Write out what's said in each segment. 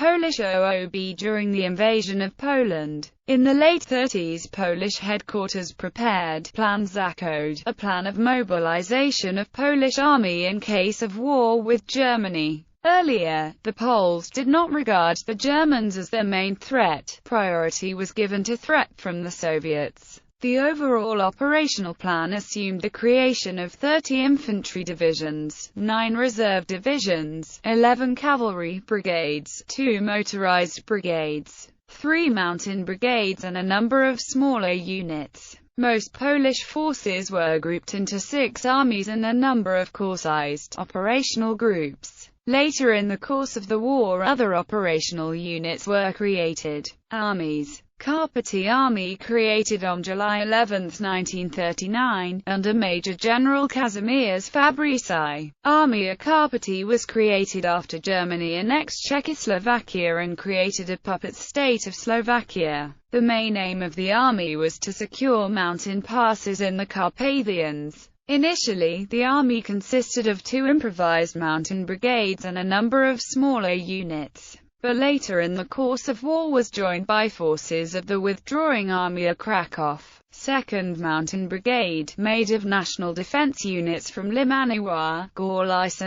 Polish OOB during the invasion of Poland. In the late 30s, Polish headquarters prepared Plan Zachód, a plan of mobilization of Polish army in case of war with Germany. Earlier, the Poles did not regard the Germans as their main threat. Priority was given to threat from the Soviets. The overall operational plan assumed the creation of 30 infantry divisions, 9 reserve divisions, 11 cavalry brigades, 2 motorized brigades, 3 mountain brigades and a number of smaller units. Most Polish forces were grouped into 6 armies and a number of corps-sized operational groups. Later in the course of the war, other operational units were created. Armies. Carpathy Army, created on July 11, 1939, under Major General Kazimierz Fabrici. Armia Carpathy was created after Germany annexed Czechoslovakia and created a puppet state of Slovakia. The main aim of the army was to secure mountain passes in the Carpathians. Initially, the army consisted of 2 improvised mountain brigades and a number of smaller units, but later in the course of war was joined by forces of the withdrawing Armia Kraków. 2nd Mountain Brigade, made of national defense units from Limanowa, Gorlice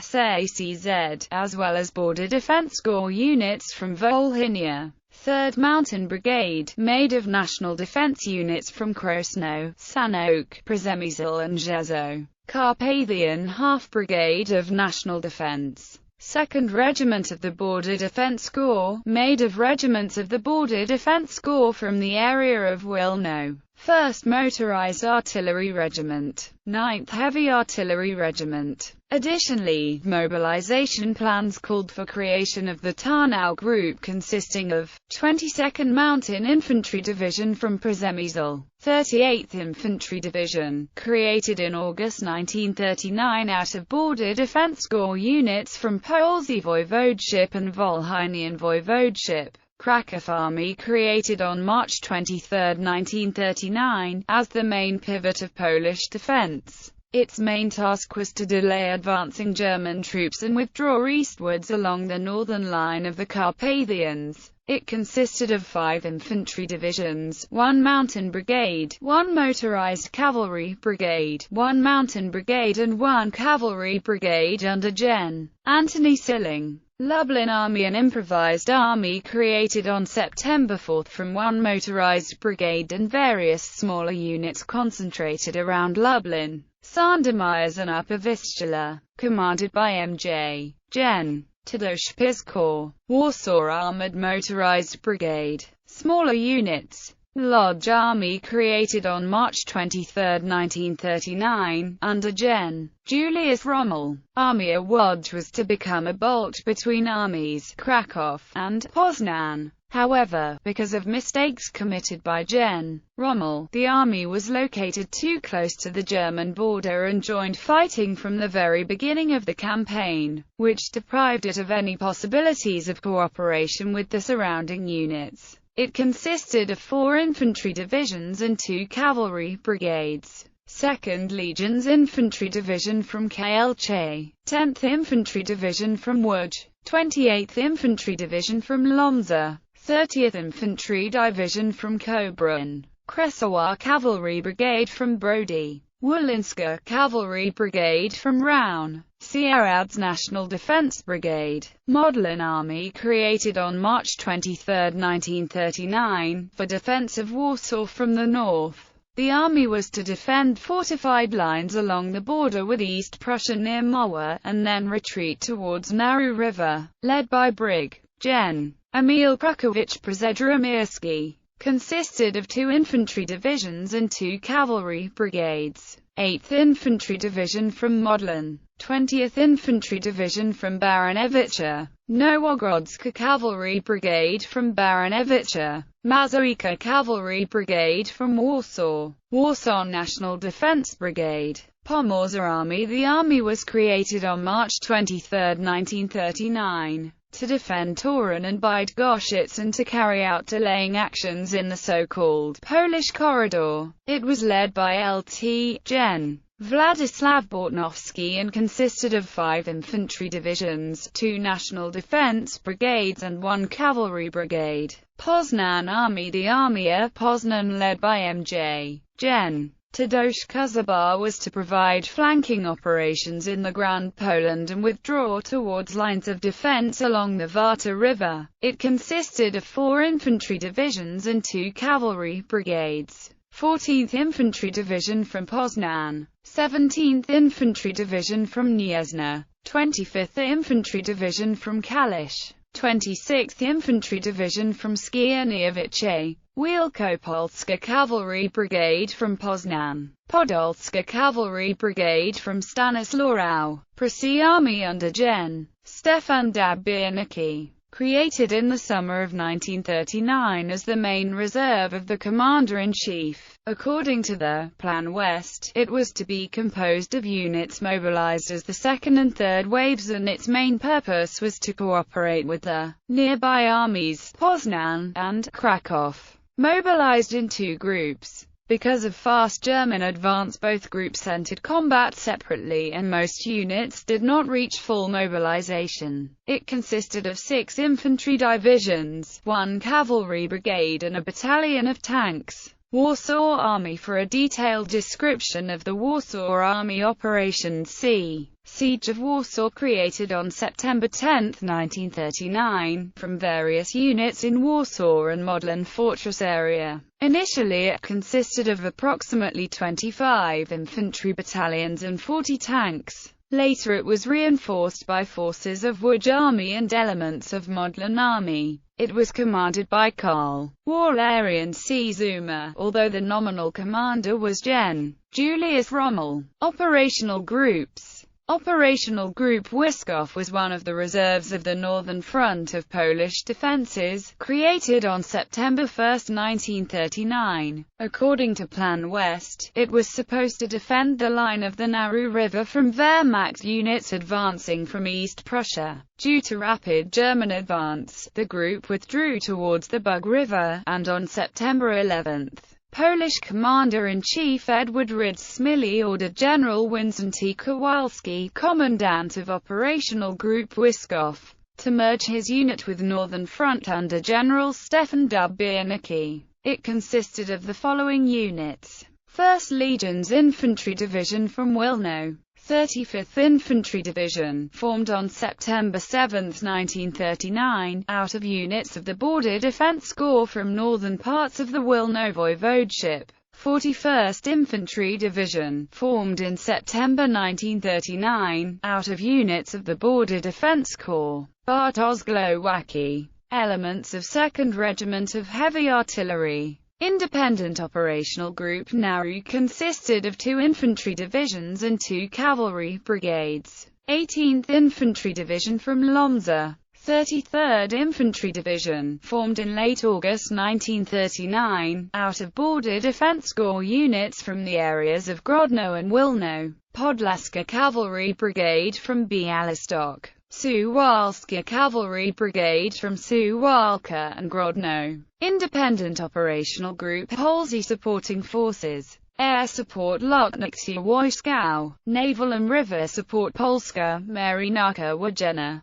SACZ, as well as Border Defense Corps units from Volhynia. 3rd Mountain Brigade, made of national defense units from Krosno, Sanok, Przemysl and Rzeszów. Carpathian Half Brigade of National Defense. 2nd Regiment of the Border Defense Corps, made of regiments of the Border Defense Corps from the area of Wilno. 1st Motorized Artillery Regiment. 9th Heavy Artillery Regiment. Additionally, mobilization plans called for creation of the Tarnow Group, consisting of 22nd Mountain Infantry Division from Przemysl, 38th Infantry Division, created in August 1939 out of Border Defense Corps units from Polski Voivodeship and Volhynian Voivodeship. Kraków Army, created on March 23, 1939, as the main pivot of Polish defense. Its main task was to delay advancing German troops and withdraw eastwards along the northern line of the Carpathians. It consisted of 5 infantry divisions, 1 mountain brigade, 1 motorized cavalry brigade, 1 mountain brigade and 1 cavalry brigade under Gen. Antony Silling. Lublin Army, an improvised army created on September 4 from 1 motorized brigade and various smaller units concentrated around Lublin, Sandomierz and Upper Vistula, commanded by M.J. Gen. Tadeusz Piszczor. Warsaw Armored Motorized Brigade. Smaller units. Lodz Army, created on March 23, 1939, under Gen. Julius Rommel. Armia Łódź was to become a bolt between armies, Kraków and Poznan. However, because of mistakes committed by Gen. Rommel, the army was located too close to the German border and joined fighting from the very beginning of the campaign, which deprived it of any possibilities of cooperation with the surrounding units. It consisted of 4 infantry divisions and 2 cavalry brigades. 2nd Legion's Infantry Division from Kielce, 10th Infantry Division from Łódź, 28th Infantry Division from Łomża, 30th Infantry Division from Kobrzyn, Kresowa Cavalry Brigade from Brody, Wolinska Cavalry Brigade from Roun, Sieradz National Defense Brigade. Modlin Army, created on March 23, 1939, for defense of Warsaw from the north. The army was to defend fortified lines along the border with East Prussia near Mowa, and then retreat towards Narew River, led by Brig. Gen. Emil Prukowicz Przedramirski. Consisted of 2 infantry divisions and 2 cavalry brigades. 8th Infantry Division from Modlin, 20th Infantry Division from Baranowicza, Nowogrodzka Cavalry Brigade from Baranowicza, Mazowiecka Cavalry Brigade from Warsaw, Warsaw National Defense Brigade. Pomorze Army. The army was created on March 23, 1939. To defend Torun and Bydgoszcz and to carry out delaying actions in the so-called Polish Corridor. It was led by Lt. Gen. Vladislav Bortnovsky, and consisted of 5 infantry divisions, 2 National Defense Brigades and 1 cavalry brigade. Poznan Army. The Army of Poznan, led by M.J. Gen. Tadeusz Kuzabar, was to provide flanking operations in the Grand Poland and withdraw towards lines of defense along the Warta River. It consisted of 4 infantry divisions and 2 cavalry brigades. 14th Infantry Division from Poznan, 17th Infantry Division from Gniezno, 25th Infantry Division from Kalisz, 26th Infantry Division from Skierniewice, Wielkopolska Cavalry Brigade from Poznan, Podolska Cavalry Brigade from Stanislaw, Prusy Army under Gen. Stefan Dabiernicki. Created in the summer of 1939 as the main reserve of the Commander-in-Chief. According to the Plan West, it was to be composed of units mobilized as the second and third waves, and its main purpose was to cooperate with the nearby armies, Poznan and Krakow. Mobilized in 2 groups. Because of fast German advance, both groups entered combat separately, and most units did not reach full mobilization. It consisted of 6 infantry divisions, 1 cavalry brigade and a battalion of tanks. Warsaw Army. For a detailed description of the Warsaw Army operations, see Siege of Warsaw, created on September 10, 1939, from various units in Warsaw and Modlin Fortress area. Initially it consisted of approximately 25 infantry battalions and 40 tanks. Later it was reinforced by forces of Łódź Army and elements of Lublin Army. It was commanded by Karl Walerian C. Zuma, although the nominal commander was Gen. Julius Rommel. Operational groups. Operational Group Wisków was one of the reserves of the Northern Front of Polish defenses, created on September 1, 1939. According to Plan West, it was supposed to defend the line of the Narew River from Wehrmacht units advancing from East Prussia. Due to rapid German advance, the group withdrew towards the Bug River, and on September 11, Polish Commander-in-Chief Edward Rydz-Smiley ordered General Wincenty Kowalski, commandant of Operational Group Wisków, to merge his unit with Northern Front under General Stefan Dabiernicki. It consisted of the following units: 1st Legion's Infantry Division from Wilno, 35th Infantry Division, formed on September 7, 1939, out of units of the Border Defense Corps from northern parts of the Wilno Voivodeship. 41st Infantry Division, formed in September 1939, out of units of the Border Defense Corps, Bartoszlowacki. Elements of 2nd Regiment of Heavy Artillery. Independent Operational Group Narew consisted of 2 infantry divisions and 2 cavalry brigades. 18th Infantry Division from Lomza, 33rd Infantry Division, formed in late August 1939, out of Border Defense Corps units from the areas of Grodno and Wilno. Podlaska Cavalry Brigade from Białystok. Suwalska Cavalry Brigade from Suwalka and Grodno. Independent Operational Group Halsey Supporting Forces. Air Support Lotnictwa Wojskow. Naval and River Support Polska Marynarka Wojenna.